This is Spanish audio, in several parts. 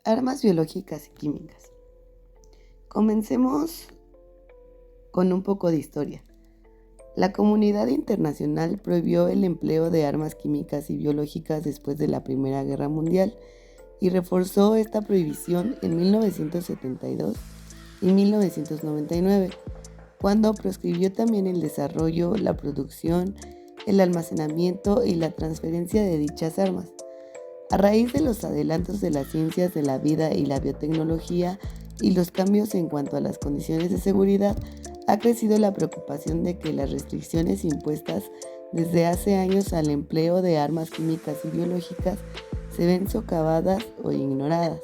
Armas biológicas y químicas. Comencemos con un poco de historia. La comunidad internacional prohibió el empleo de armas químicas y biológicas después de la Primera Guerra Mundial y reforzó esta prohibición en 1972 y 1999, cuando proscribió también el desarrollo, la producción, el almacenamiento y la transferencia de dichas armas. A raíz de los adelantos de las ciencias de la vida y la biotecnología y los cambios en cuanto a las condiciones de seguridad, ha crecido la preocupación de que las restricciones impuestas desde hace años al empleo de armas químicas y biológicas se ven socavadas o ignoradas.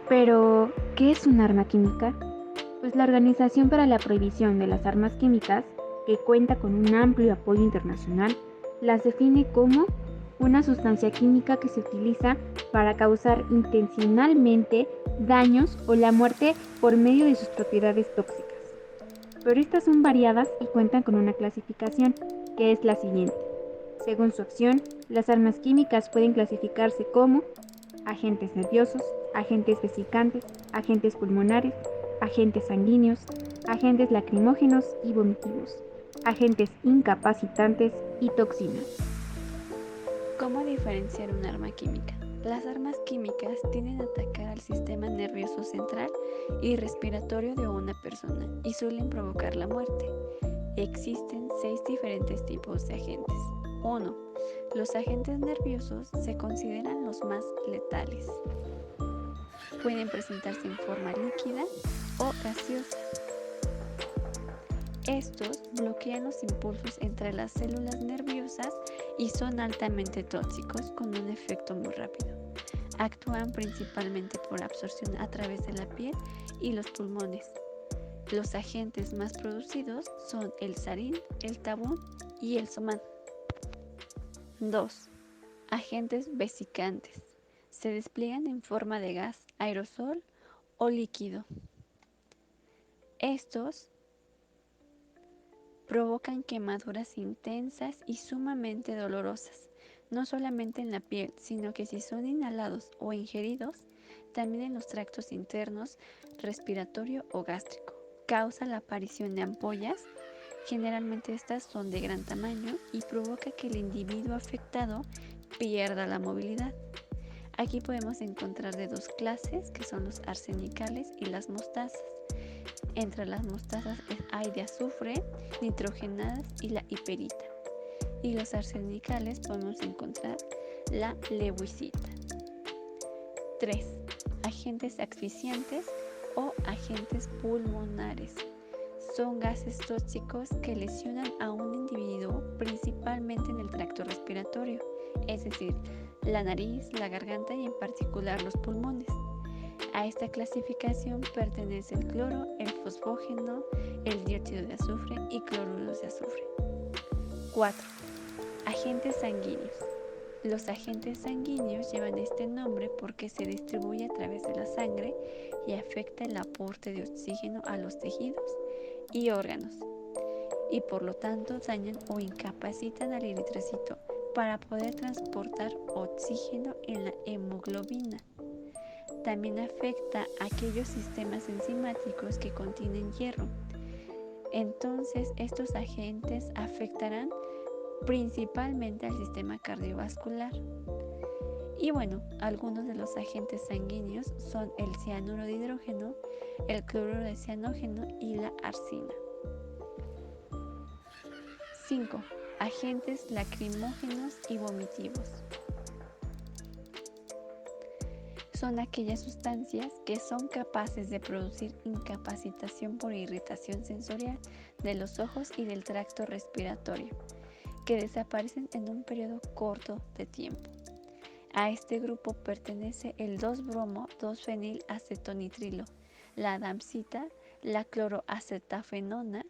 Pero, ¿qué es un arma química? Pues la Organización para la Prohibición de las Armas Químicas, que cuenta con un amplio apoyo internacional, las define como una sustancia química que se utiliza para causar intencionalmente daños o la muerte por medio de sus propiedades tóxicas. Pero estas son variadas y cuentan con una clasificación, que es la siguiente. Según su acción, las armas químicas pueden clasificarse como agentes nerviosos, agentes vesicantes, agentes pulmonares, agentes sanguíneos, agentes lacrimógenos y vomitivos, agentes incapacitantes y toxinas. ¿Cómo diferenciar un arma química? Las armas químicas tienden a atacar al sistema nervioso central y respiratorio de una persona y suelen provocar la muerte. Existen 6 diferentes tipos de agentes. 1. Los agentes nerviosos se consideran los más letales. Pueden presentarse en forma líquida o gaseosa. Estos bloquean los impulsos entre las células nerviosas y son altamente tóxicos con un efecto muy rápido. Actúan principalmente por absorción a través de la piel y los pulmones. Los agentes más producidos son el sarín, el tabún y el somán. 2. Agentes vesicantes. Se despliegan en forma de gas, aerosol o líquido. Estos provocan quemaduras intensas y sumamente dolorosas, no solamente en la piel, sino que si son inhalados o ingeridos, también en los tractos internos, respiratorio o gástrico. Causa la aparición de ampollas, generalmente estas son de gran tamaño y provoca que el individuo afectado pierda la movilidad. Aquí podemos encontrar de 2 clases, que son los arsenicales y las mostazas. Entre las mostazas hay de azufre, nitrogenadas y la hiperita. Y los arsenicales podemos encontrar la lewicita. 3. Agentes asfixiantes o agentes pulmonares. Son gases tóxicos que lesionan a un individuo principalmente en el tracto respiratorio, es decir, la nariz, la garganta y en particular los pulmones. A esta clasificación pertenece el cloro, el fosfógeno, el dióxido de azufre y cloruros de azufre. 4. Agentes sanguíneos. Los agentes sanguíneos llevan este nombre porque se distribuye a través de la sangre y afecta el aporte de oxígeno a los tejidos y órganos, y por lo tanto dañan o incapacitan al eritrocito para poder transportar oxígeno en la hemoglobina. También afecta a aquellos sistemas enzimáticos que contienen hierro. Entonces, estos agentes afectarán principalmente al sistema cardiovascular. Y bueno, algunos de los agentes sanguíneos son el cianuro de hidrógeno, el cloruro de cianógeno y la arsina. 5. Agentes lacrimógenos y vomitivos. Son aquellas sustancias que son capaces de producir incapacitación por irritación sensorial de los ojos y del tracto respiratorio, que desaparecen en un periodo corto de tiempo. A este grupo pertenece el 2-bromo-2-fenilacetonitrilo, la adamcita, la cloroacetafenona,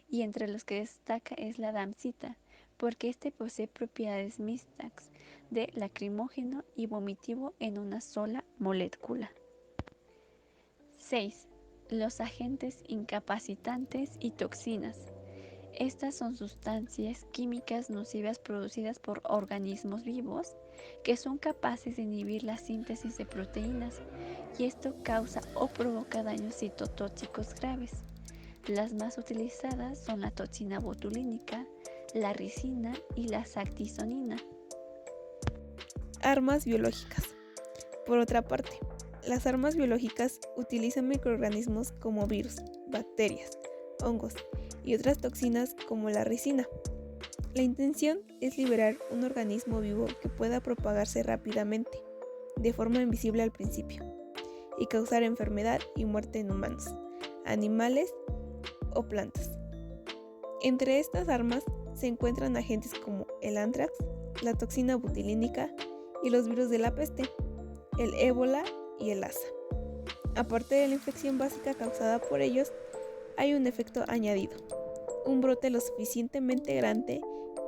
y entre los que destaca es la adamcita, porque este posee propiedades mixtas de lacrimógeno y vomitivo en una sola molécula. 6. Los agentes incapacitantes y toxinas. Estas son sustancias químicas nocivas producidas por organismos vivos que son capaces de inhibir la síntesis de proteínas y esto causa o provoca daños citotóxicos graves. Las más utilizadas son la toxina botulínica, la ricina y la sactisonina. Armas biológicas. Por otra parte, las armas biológicas utilizan microorganismos como virus, bacterias, hongos y otras toxinas como la ricina. La intención es liberar un organismo vivo que pueda propagarse rápidamente, de forma invisible al principio, y causar enfermedad y muerte en humanos, animales o plantas. Entre estas armas se encuentran agentes como el anthrax, la toxina butulínica y los virus de la peste, el ébola y el Lassa. Aparte de la infección básica causada por ellos, hay un efecto añadido, un brote lo suficientemente grande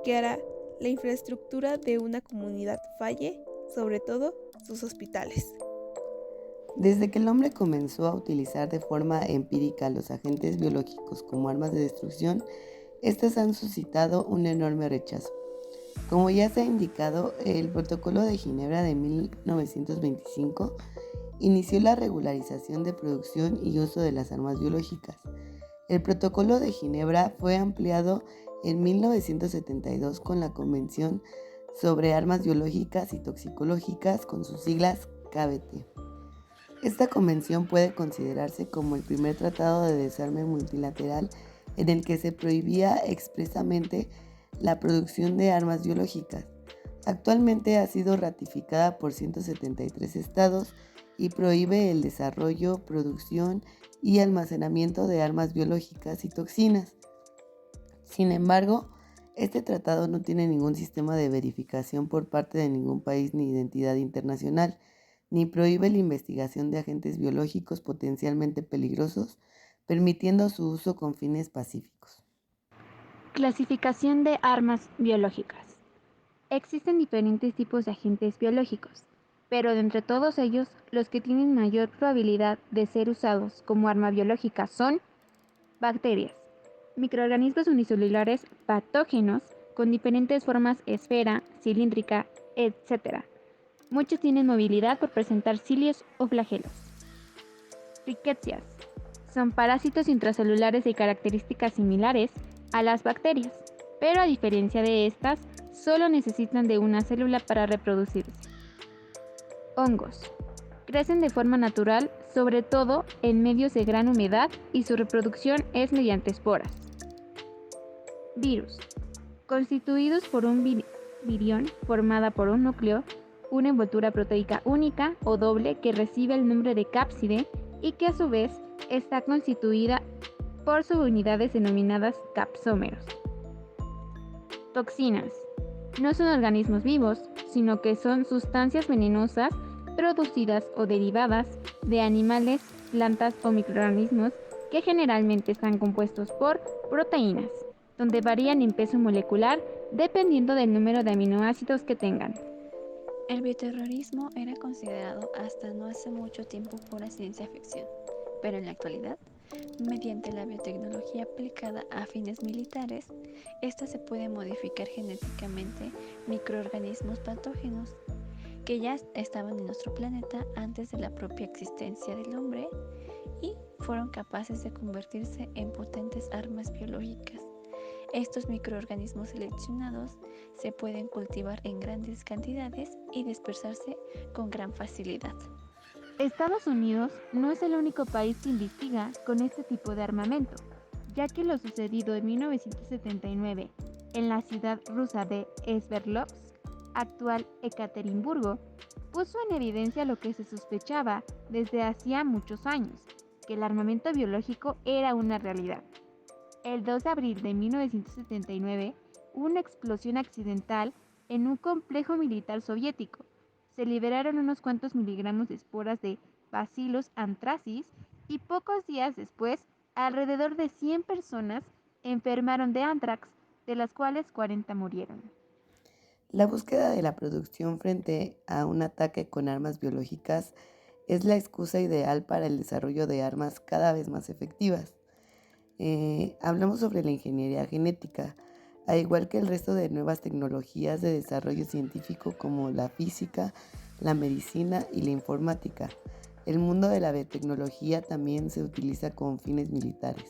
que hará la infraestructura de una comunidad falle, sobre todo sus hospitales. Desde que el hombre comenzó a utilizar de forma empírica los agentes biológicos como armas de destrucción, estas han suscitado un enorme rechazo. Como ya se ha indicado, el Protocolo de Ginebra de 1925 inició la regularización de producción y uso de las armas biológicas. El Protocolo de Ginebra fue ampliado en 1972 con la Convención sobre Armas Biológicas y Toxicológicas, con sus siglas KBT. Esta convención puede considerarse como el primer tratado de desarme multilateral en el que se prohibía expresamente la producción de armas biológicas. Actualmente ha sido ratificada por 173 estados y prohíbe el desarrollo, producción y almacenamiento de armas biológicas y toxinas. Sin embargo, este tratado no tiene ningún sistema de verificación por parte de ningún país ni entidad internacional, ni prohíbe la investigación de agentes biológicos potencialmente peligrosos, permitiendo su uso con fines pacíficos. Clasificación de armas biológicas. Existen diferentes tipos de agentes biológicos, pero de entre todos ellos, los que tienen mayor probabilidad de ser usados como arma biológica son bacterias, microorganismos unicelulares patógenos con diferentes formas esfera, cilíndrica, etc. Muchos tienen movilidad por presentar cilios o flagelos. Ricketsias son parásitos intracelulares de características similares a las bacterias, pero a diferencia de estas, solo necesitan de una célula para reproducirse. Hongos. Crecen de forma natural, sobre todo en medios de gran humedad, y su reproducción es mediante esporas. Virus. Constituidos por un virión formada por un núcleo, una envoltura proteica única o doble que recibe el nombre de cápside y que a su vez está constituida por subunidades denominadas capsómeros. Toxinas. No son organismos vivos, sino que son sustancias venenosas producidas o derivadas de animales, plantas o microorganismos que generalmente están compuestos por proteínas, donde varían en peso molecular dependiendo del número de aminoácidos que tengan. El bioterrorismo era considerado hasta no hace mucho tiempo pura ciencia ficción, pero en la actualidad, mediante la biotecnología aplicada a fines militares, esta se puede modificar genéticamente microorganismos patógenos que ya estaban en nuestro planeta antes de la propia existencia del hombre y fueron capaces de convertirse en potentes armas biológicas. Estos microorganismos seleccionados se pueden cultivar en grandes cantidades y dispersarse con gran facilidad. Estados Unidos no es el único país que investiga con este tipo de armamento, ya que lo sucedido en 1979 en la ciudad rusa de Sverdlovsk, actual Ekaterimburgo, puso en evidencia lo que se sospechaba desde hacía muchos años, que el armamento biológico era una realidad. El 2 de abril de 1979, hubo una explosión accidental en un complejo militar soviético. Se liberaron unos cuantos miligramos de esporas de Bacillus anthracis y pocos días después, alrededor de 100 personas enfermaron de anthrax, de las cuales 40 murieron. La búsqueda de la producción frente a un ataque con armas biológicas es la excusa ideal para el desarrollo de armas cada vez más efectivas. Hablamos sobre la ingeniería genética, al igual que el resto de nuevas tecnologías de desarrollo científico como la física, la medicina y la informática. El mundo de la biotecnología también se utiliza con fines militares.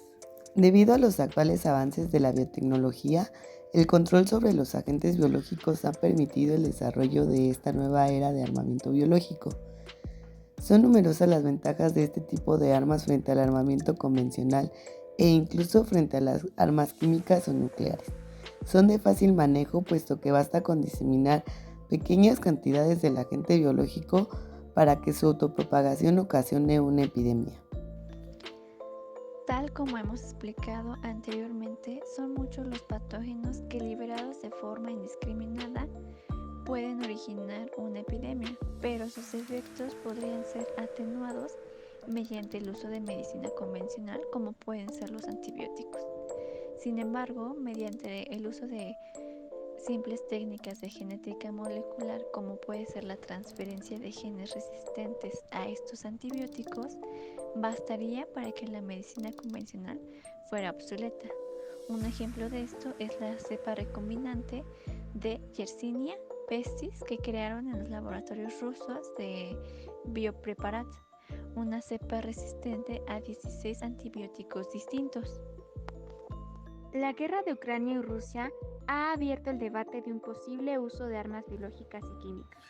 Debido a los actuales avances de la biotecnología, el control sobre los agentes biológicos ha permitido el desarrollo de esta nueva era de armamento biológico. Son numerosas las ventajas de este tipo de armas frente al armamento convencional e incluso frente a las armas químicas o nucleares. Son de fácil manejo puesto que basta con diseminar pequeñas cantidades del agente biológico para que su autopropagación ocasione una epidemia. Tal como hemos explicado anteriormente, son muchos los patógenos que liberados de forma indiscriminada pueden originar una epidemia, pero sus efectos podrían ser atenuados mediante el uso de medicina convencional como pueden ser los antibióticos. Sin embargo, mediante el uso de simples técnicas de genética molecular como puede ser la transferencia de genes resistentes a estos antibióticos, bastaría para que la medicina convencional fuera obsoleta. Un ejemplo de esto es la cepa recombinante de Yersinia pestis que crearon en los laboratorios rusos de Biopreparat, una cepa resistente a 16 antibióticos distintos. La guerra de Ucrania y Rusia ha abierto el debate de un posible uso de armas biológicas y químicas.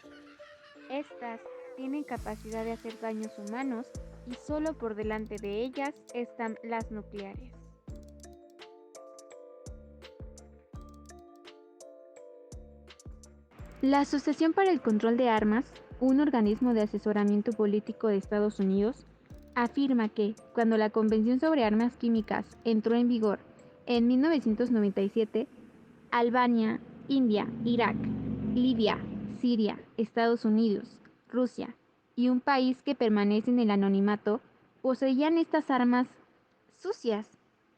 Estas tienen capacidad de hacer daños humanos y solo por delante de ellas están las nucleares. La Asociación para el Control de Armas, un organismo de asesoramiento político de Estados Unidos, afirma que, cuando la Convención sobre Armas Químicas entró en vigor en 1997, Albania, India, Irak, Libia, Siria, Estados Unidos, Rusia y un país que permanece en el anonimato poseían estas armas sucias.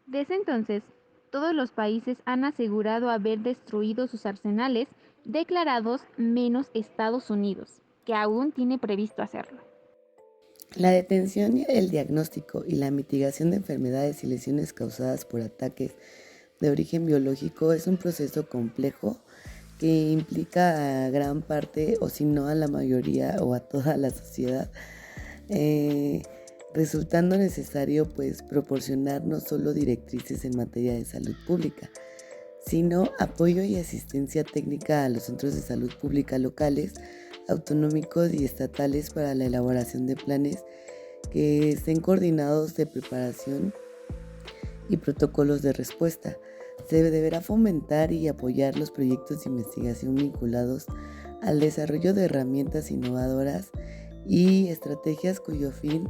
Desde entonces, todos los países han asegurado haber destruido sus arsenales declarados menos Estados Unidos, que aún tiene previsto hacerlo. La detención, el diagnóstico y la mitigación de enfermedades y lesiones causadas por ataques de origen biológico es un proceso complejo que implica a gran parte, o si no a la mayoría o a toda la sociedad, resultando necesario proporcionar no solo directrices en materia de salud pública, sino apoyo y asistencia técnica a los centros de salud pública locales, autonómicos y estatales para la elaboración de planes que estén coordinados de preparación y protocolos de respuesta. Se deberá fomentar y apoyar los proyectos de investigación vinculados al desarrollo de herramientas innovadoras y estrategias cuyo fin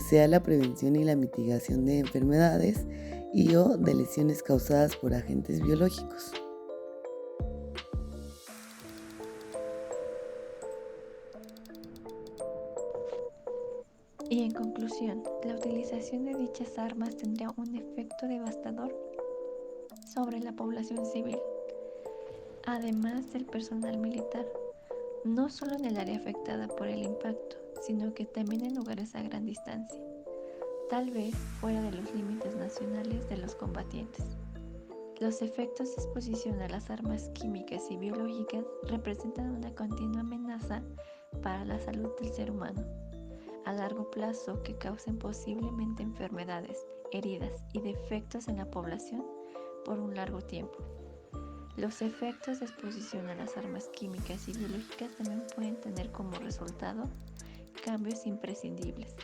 sea la prevención y la mitigación de enfermedades y o de lesiones causadas por agentes biológicos. Y en conclusión, la utilización de dichas armas tendría un efecto devastador sobre la población civil, además del personal militar, no solo en el área afectada por el impacto, sino que también en lugares a gran distancia, tal vez fuera de los límites nacionales de los combatientes. Los efectos de exposición a las armas químicas y biológicas representan una continua amenaza para la salud del ser humano a largo plazo que causen posiblemente enfermedades, heridas y defectos en la población por un largo tiempo. Los efectos de exposición a las armas químicas y biológicas también pueden tener como resultado cambios imprescindibles,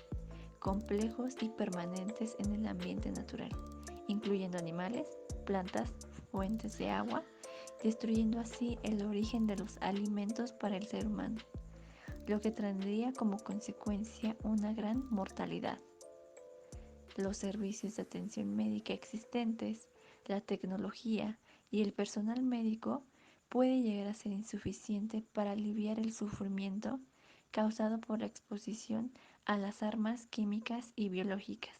complejos y permanentes en el ambiente natural, incluyendo animales, plantas, fuentes de agua, destruyendo así el origen de los alimentos para el ser humano, lo que traería como consecuencia una gran mortalidad. Los servicios de atención médica existentes, la tecnología y el personal médico puede llegar a ser insuficiente para aliviar el sufrimiento causado por la exposición a las armas químicas y biológicas.